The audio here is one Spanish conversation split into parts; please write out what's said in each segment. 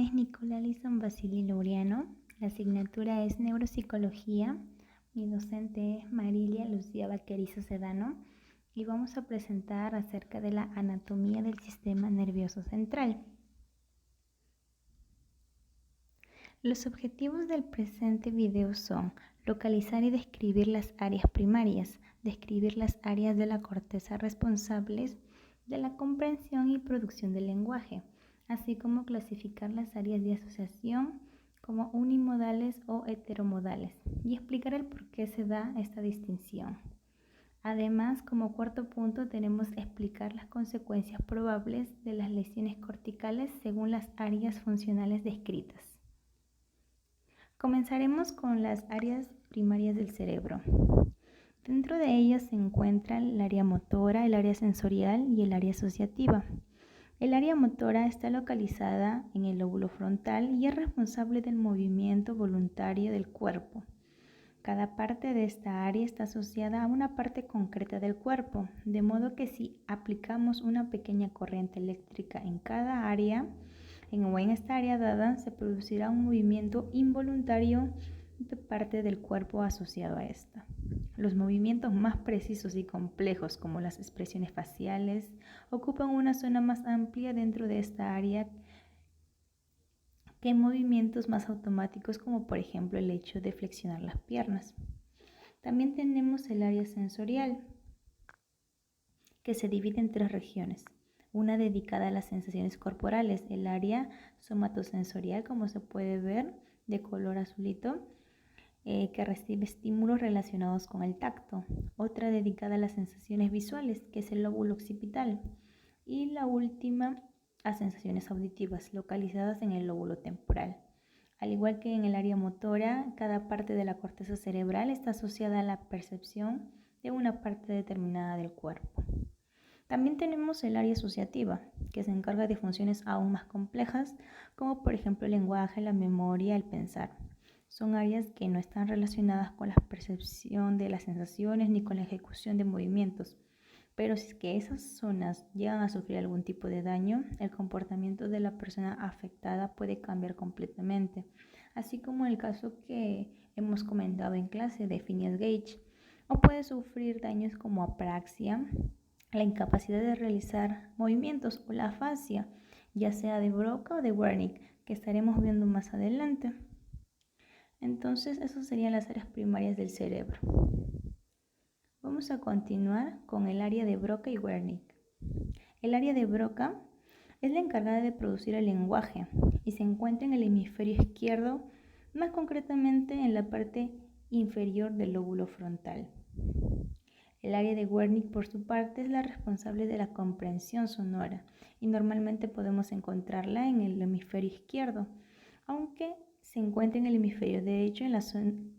es Nicola Alison Basili Laureano. La asignatura es Neuropsicología. Mi docente es Marilia Lucía Vaquerizo Sedano y vamos a presentar acerca de la anatomía del sistema nervioso central. Los objetivos del presente video son localizar y describir las áreas primarias, describir las áreas de la corteza responsables de la comprensión y producción del lenguaje, así como clasificar las áreas de asociación como unimodales o heteromodales y explicar el por qué se da esta distinción. Además, como cuarto punto, tenemos explicar las consecuencias probables de las lesiones corticales según las áreas funcionales descritas. Comenzaremos con las áreas primarias del cerebro. Dentro de ellas se encuentran el área motora, el área sensorial y el área asociativa. El área motora está localizada en el lóbulo frontal y es responsable del movimiento voluntario del cuerpo. Cada parte de esta área está asociada a una parte concreta del cuerpo, de modo que si aplicamos una pequeña corriente eléctrica en cada área, en esta área dada, se producirá un movimiento involuntario de parte del cuerpo asociado a esta. Los movimientos más precisos y complejos, como las expresiones faciales, ocupan una zona más amplia dentro de esta área que movimientos más automáticos, como por ejemplo el hecho de flexionar las piernas. También tenemos el área sensorial, que se divide en tres regiones. Una dedicada a las sensaciones corporales, el área somatosensorial, como se puede ver, de color azulito, que recibe estímulos relacionados con el tacto. Otra dedicada a las sensaciones visuales, que es el lóbulo occipital. Y la última a sensaciones auditivas, localizadas en el lóbulo temporal. Al igual que en el área motora, cada parte de la corteza cerebral está asociada a la percepción de una parte determinada del cuerpo. También tenemos el área asociativa, que se encarga de funciones aún más complejas, como por ejemplo el lenguaje, la memoria, el pensar. Son áreas que no están relacionadas con la percepción de las sensaciones ni con la ejecución de movimientos, pero si es que esas zonas llegan a sufrir algún tipo de daño, el comportamiento de la persona afectada puede cambiar completamente, así como el caso que hemos comentado en clase de Phineas Gage, o puede sufrir daños como apraxia, la incapacidad de realizar movimientos o la afasia, ya sea de Broca o de Wernicke, que estaremos viendo más adelante. Entonces, esas serían las áreas primarias del cerebro. Vamos a continuar con el área de Broca y Wernicke. El área de Broca es la encargada de producir el lenguaje y se encuentra en el hemisferio izquierdo, más concretamente en la parte inferior del lóbulo frontal. El área de Wernicke, por su parte, es la responsable de la comprensión sonora y normalmente podemos encontrarla en el hemisferio izquierdo, aunque se encuentra en el hemisferio derecho.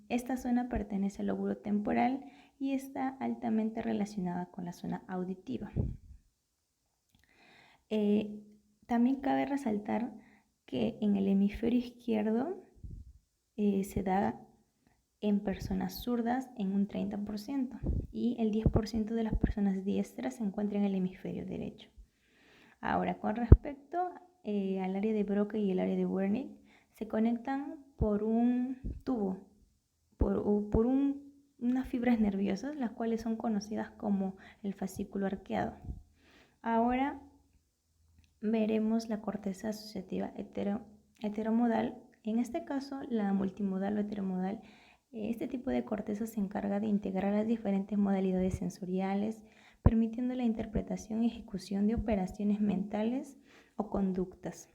Esta zona pertenece al lóbulo temporal y está altamente relacionada con la zona auditiva. También cabe resaltar que en el hemisferio izquierdo se da en personas zurdas en un 30% y el 10% de las personas diestras se encuentra en el hemisferio derecho. Ahora, con respecto al área de Broca y el área de Wernicke, se conectan por un tubo, por unas fibras nerviosas, las cuales son conocidas como el fascículo arqueado. Ahora veremos la corteza asociativa heteromodal. En este caso, la multimodal o heteromodal, este tipo de corteza se encarga de integrar las diferentes modalidades sensoriales, permitiendo la interpretación y ejecución de operaciones mentales o conductas.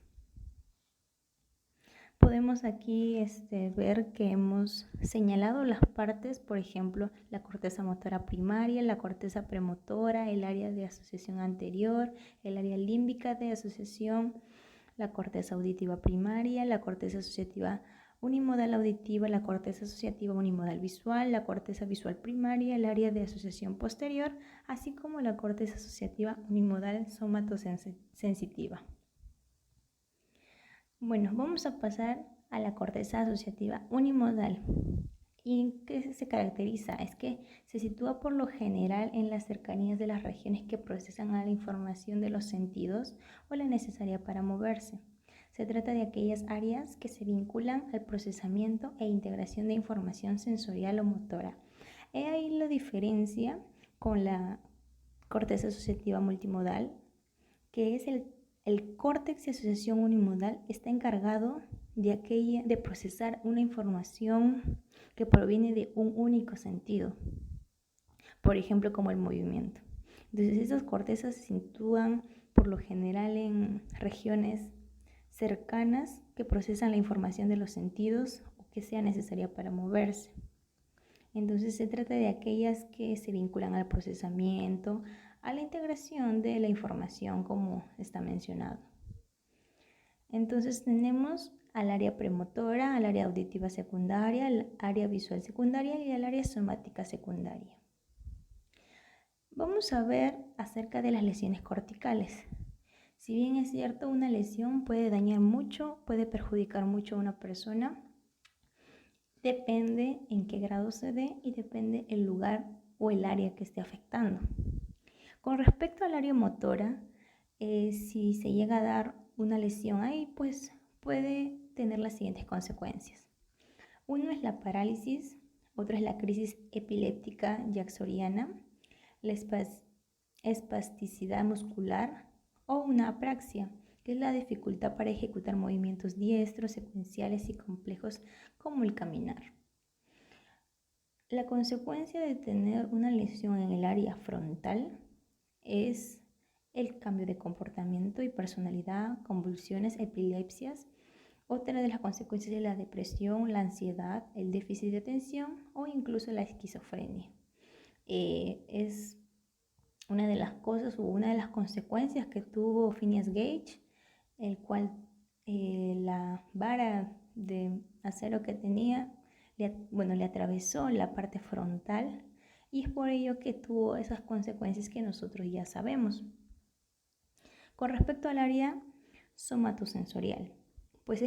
Podemos aquí ver que hemos señalado las partes, por ejemplo, la corteza motora primaria, la corteza premotora, el área de asociación anterior, el área límbica de asociación, la corteza auditiva primaria, la corteza asociativa unimodal auditiva, la corteza asociativa unimodal visual, la corteza visual primaria, el área de asociación posterior, así como la corteza asociativa unimodal somatosensitiva. Bueno, vamos a pasar a la corteza asociativa unimodal. ¿Y qué se caracteriza? Es que se sitúa por lo general en las cercanías de las regiones que procesan la información de los sentidos o la necesaria para moverse. Se trata de aquellas áreas que se vinculan al procesamiento e integración de información sensorial o motora. He ahí la diferencia con la corteza asociativa multimodal, que es el córtex de asociación unimodal, está encargado de procesar una información que proviene de un único sentido, por ejemplo, como el movimiento. Entonces, estas cortezas se sitúan por lo general en regiones cercanas que procesan la información de los sentidos o que sea necesaria para moverse. Entonces, se trata de aquellas que se vinculan al procesamiento, a la integración de la información, como está mencionado. Entonces, tenemos al área premotora, al área auditiva secundaria, al área visual secundaria y al área somática secundaria. Vamos a ver acerca de las lesiones corticales. Si bien es cierto, una lesión puede dañar mucho, puede perjudicar mucho a una persona, depende en qué grado se dé y depende el lugar o el área que esté afectando. Con respecto al área motora, si se llega a dar una lesión ahí, pues puede tener las siguientes consecuencias. Uno es la parálisis, otro es la crisis epiléptica jacksoniana, la espasticidad muscular o una apraxia, que es la dificultad para ejecutar movimientos diestros, secuenciales y complejos como el caminar. La consecuencia de tener una lesión en el área frontal es el cambio de comportamiento y personalidad, convulsiones, epilepsias. Otra de las consecuencias es la depresión, la ansiedad, el déficit de atención o incluso la esquizofrenia. Es una de las cosas o una de las consecuencias que tuvo Phineas Gage, el cual la vara de acero que tenía le atravesó la parte frontal y es por ello que tuvo esas consecuencias que nosotros ya sabemos. Con respecto al área somatosensorial, pues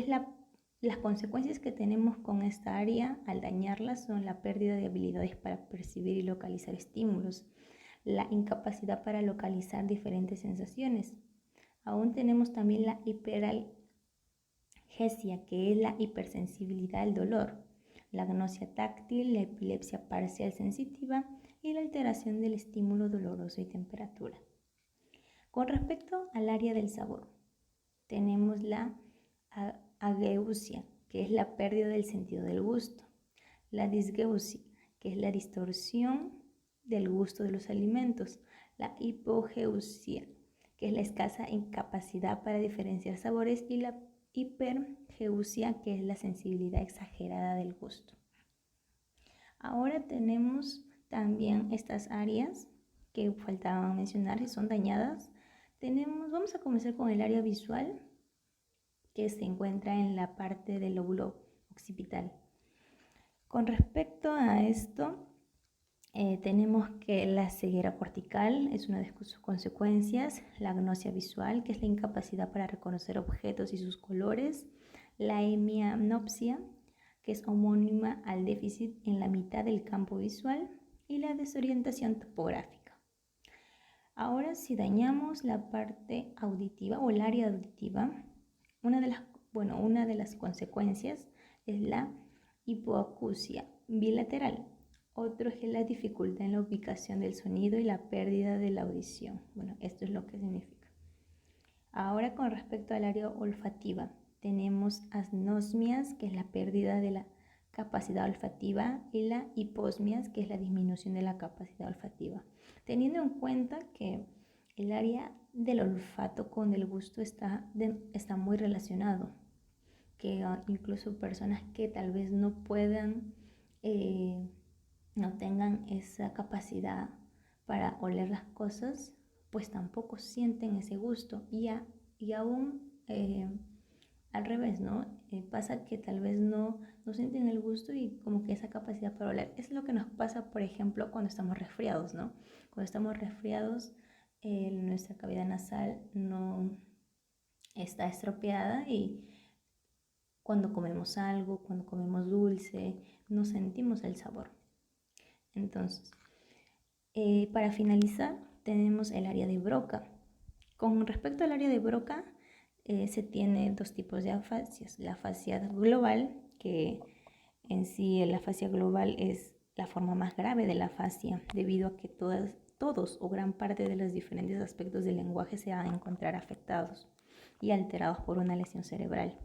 las consecuencias que tenemos con esta área al dañarla son la pérdida de habilidades para percibir y localizar estímulos, la incapacidad para localizar diferentes sensaciones. Aún tenemos también la hiperalgesia, que es la hipersensibilidad al dolor, la agnosia táctil, la epilepsia parcial sensitiva y la alteración del estímulo doloroso y temperatura. Con respecto al área del sabor, tenemos la ageusia, que es la pérdida del sentido del gusto, la disgeusia, que es la distorsión del gusto de los alimentos, la hipogeusia, que es la escasa incapacidad para diferenciar sabores, y la hipergeusia, que es la sensibilidad exagerada del gusto. Ahora tenemos también estas áreas que faltaban mencionar y son dañadas. Vamos a comenzar con el área visual, que se encuentra en la parte del lóbulo occipital. Con respecto a esto, tenemos que la ceguera cortical es una de sus consecuencias, la agnosia visual, que es la incapacidad para reconocer objetos y sus colores, la hemianopsia, que es homónima al déficit en la mitad del campo visual, y la desorientación topográfica. Ahora, si dañamos la parte auditiva o el área auditiva, una de las consecuencias es la hipoacusia bilateral. Otro es la dificultad en la ubicación del sonido y la pérdida de la audición. Bueno, esto es lo que significa. Ahora, con respecto al área olfativa, tenemos anosmias, que es la pérdida de la capacidad olfativa, y la hiposmias, que es la disminución de la capacidad olfativa. Teniendo en cuenta que el área del olfato con el gusto está muy relacionado, que incluso personas que tal vez no puedan, no tengan esa capacidad para oler las cosas, pues tampoco sienten ese gusto y aún al revés, ¿no? Pasa que tal vez no sienten el gusto y como que esa capacidad para oler. Es lo que nos pasa, por ejemplo, cuando estamos resfriados, ¿no? Cuando estamos resfriados, nuestra cavidad nasal no está estropeada y cuando comemos algo, cuando comemos dulce, no sentimos el sabor. Entonces, para finalizar, tenemos el área de Broca. Con respecto al área de Broca, se tiene dos tipos de afasias. La afasia global, que en sí la afasia global es la forma más grave de la afasia, debido a que todos o gran parte de los diferentes aspectos del lenguaje se van a encontrar afectados y alterados por una lesión cerebral.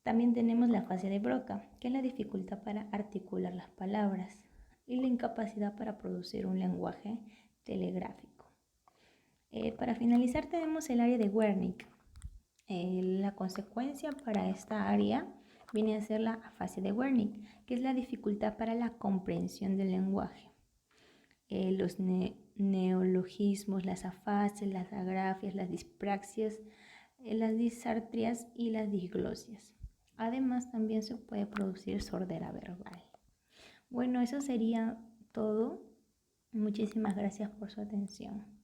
También tenemos la afasia de Broca, que es la dificultad para articular las palabras y la incapacidad para producir un lenguaje telegráfico. Para finalizar tenemos el área de Wernicke. La consecuencia para esta área viene a ser la afasia de Wernicke, que es la dificultad para la comprensión del lenguaje. Los neologismos, las afasias, las agrafias, las dispraxias, las disartrias y las diglosias. Además, también se puede producir sordera verbal. Bueno, eso sería todo. Muchísimas gracias por su atención.